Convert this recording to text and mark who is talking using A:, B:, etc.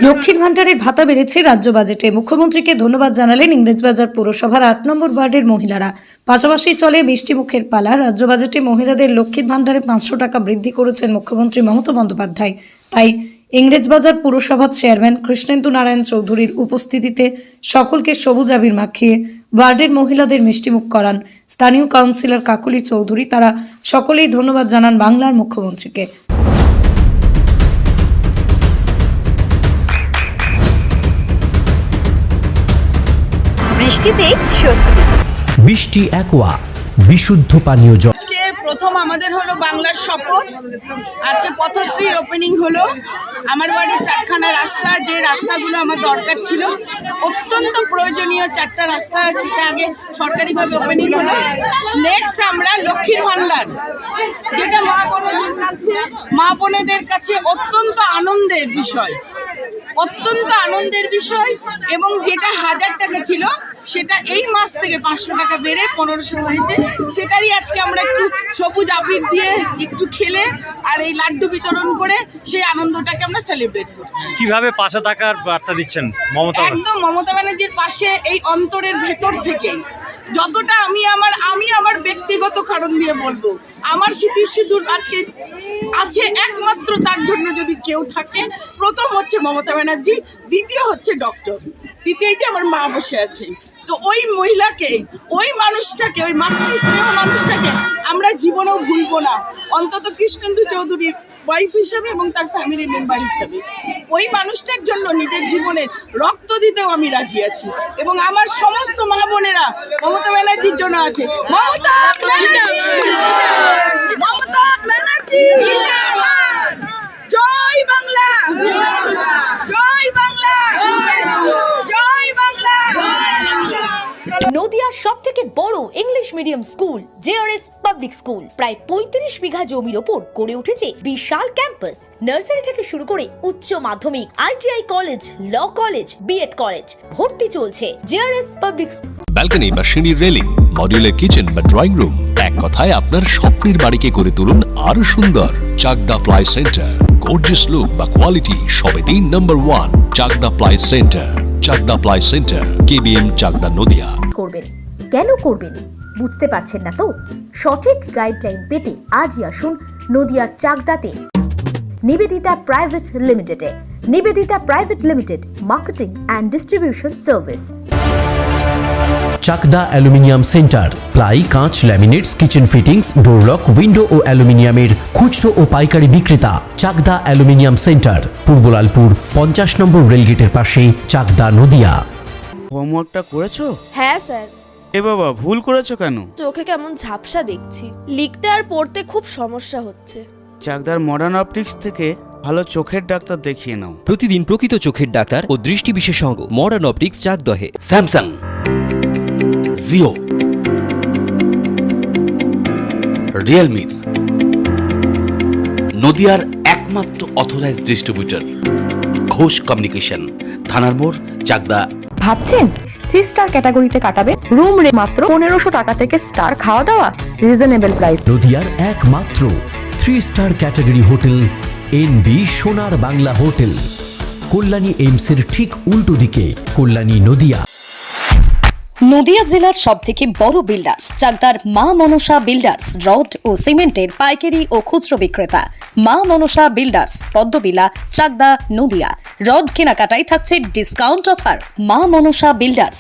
A: লক্ষ্মীর ভান্ডারের ভাতা বেড়েছে রাজ্য বাজেটে। মুখ্যমন্ত্রীকে ধন্যবাদ জানালেন ইংরেজবাজার পৌরসভার ৮ নম্বর ওয়ার্ডের মহিলারা। পাশাপাশি চলে মিষ্টি মুখের পালা। রাজ্য বাজেটে মহিলাদের লক্ষ্মীর ভান্ডারে 500 টাকা বৃদ্ধি করেছেন মুখ্যমন্ত্রী মমতা বন্দ্যোপাধ্যায়। তাই ইংরেজবাজার পৌরসভার চেয়ারম্যান কৃষ্ণেন্দু নারায়ণ চৌধুরীর উপস্থিতিতে সকলকে সবুজ আবির মাখিয়ে ওয়ার্ডের মহিলাদের মিষ্টিমুখ করান স্থানীয় কাউন্সিলর কাকলি চৌধুরী। তারা সকলেই ধন্যবাদ জানান বাংলার মুখ্যমন্ত্রীকে।
B: বৃষ্টিতেই স্বস্তি।
C: বৃষ্টি অ্যাকোয়া বিশুদ্ধ পানীয় জল।
D: আজকে প্রথম আমাদের হলো বাংলার শপথ। আজকে পথশ্রীর ওপেনিং হলো। আমার বাড়ির 4খানা রাস্তা, যে রাস্তাগুলো আমার দরকার ছিল, অত্যন্ত প্রয়োজনীয় 4টা রাস্তা, সেটা আগে সরকারিভাবে ওপেনিং হলো। নেক্সট আমরা লক্ষ্মীর ভান্ডার, যেটা মা বোনেদের কাছে অত্যন্ত আনন্দের বিষয়, এবং যেটা 1000 টাকা ছিল সেটা এই মাস থেকে 500 টাকা বেড়ে 1500 হয়েছে। সেটারই আজকে আমরা একটু সবুজ আবির দিয়ে একটু খেলে আর এই লাড্ডু বিতরণ করে সেই আনন্দটাকে আমরা সেলিব্রেট করছি।
E: কিভাবে পাশে থাকার বার্তা দিচ্ছেন মমতা? একদম
D: মমতা ব্যানার্জির পাশে, এই অন্তরের ভেতর থেকে যতটা আমি আমার ব্যক্তিগত কারণ দিয়ে বলবো, আমার স্মৃতির আজকে আছে একমাত্র তার জন্য যদি কেউ থাকে, প্রথম হচ্ছে মমতা ব্যানার্জি, দ্বিতীয় হচ্ছে ডক্টর, তৃতীয়তে আমার মা বসে আছে। তো ওই মহিলাকে, ওই মানুষটাকে, ওই মাতৃস্নেহ মানুষটাকে আমরা জীবনেও ভুলবো না, অন্তত কৃষ্ণেন্দু চৌধুরীর ওয়াইফ হিসেবে এবং তার ফ্যামিলি মেম্বার হিসেবে। ওই মানুষটার জন্য নিজের জীবনে রক্ত দিতেও আমি রাজি আছি, এবং আমার সমস্ত মা বোনেরা মমতা ব্যানার্জির জন্য আছে। মমতা ব্যানার্জি জয় বাংলা, জয় বাংলা, জয় বাংলা।
B: নদিয়ার সব থেকে বড় English medium school JRS public school প্রায় 35 বিঘা জমির ওপর গড়ে উঠেছে বিশাল ক্যাম্পাস। নার্সারি থেকে শুরু করে উচ্চ মাধ্যমিক, ITI college, law college, B Ed college, ভর্তি চলছে জেআরএস পাবলিক।
F: ব্যালকনি বা সিঁড়ির রেলিং, মডিউলার কিচেন বা ড্রয়িং রুম, এক কথায় আপনার স্বপ্নের বাড়িকে করে তুলুন আরো সুন্দর। Chakdah ply centre, gorgeous look বা কোয়ালিটি সবে 3 নম্বর 1 Chakdah ply centre. Chakdah ply centre, KBM, Chakdah, Nadia.
G: করবেন কেন করবেন বুঝতে পারছেন না তো? সঠিক গাইডলাইন পেতে আজই আসুন নদিয়ার চাকদাতে নিবেদিতা প্রাইভেট লিমিটেডে। Nivedita private limited, marketing and distribution service.
C: Chakdah aluminium centre, ply, কাঁচ, laminates, kitchen fittings, door lock, window ও অ্যালুমিনিয়ামের খুচরো ও পাইকারি বিক্রেতা। Chakdah aluminium centre, Purbalalpur 50 number রেলগেটের পাশে, চাকদা, নদিয়া।
H: হোমওয়ার্কটা করেছো?
I: হ্যাঁ স্যার।
H: এ বাবা, ভুল করেছো কেন?
I: চোখে কেমন ঝাপসা দেখছি, লিখতে আর পড়তে খুব সমস্যা হচ্ছে।
H: চাকদার মডার্ন অপটিক্স থেকে ভালো চোখের ডাক্তার দেখিয়ে নাও।
J: প্রতিদিন প্রকৃত চোখের ডাক্তার ও দৃষ্টি বিশেষজ্ঞ মডার্ন অপটিক্স, চাকদহে।
K: স্যামসাং, জিও, রিয়েলমি, নদিয়ার একমাত্র অথরাইজড ডিস্ট্রিবিউটর ঘোষ কমিউনিকেশন, থানার মোড়, চাকদা।
L: ভাবছেন 3 স্টার ক্যাটাগরিতে কাটাবেন? রুম রে মাত্র 1500 টাকা থেকে স্টার, খাওয়া দাওয়া রিজনেবল প্রাইস।
C: নদিয়ার একমাত্র 3 স্টার ক্যাটাগরি হোটেল এনবি সোনার বাংলা হোটেল, কল্যাণী এইমসের ঠিক উল্টো দিকে, কল্যাণী, নদিয়া।
A: নদিয়া জেলার সবথেকে বড় বিল্ডার্স চাকদার মা মনসা বিল্ডার্স, রড ও সিমেন্টের পাইকারি ও খুচরো বিক্রেতা। মা মনসা বিল্ডার্স, পদ্মবিলা, চাকদা, নদিয়া। রড কেনাকাটায় থাকছে ডিসকাউন্ট অফার। মা মনসা বিল্ডার্স,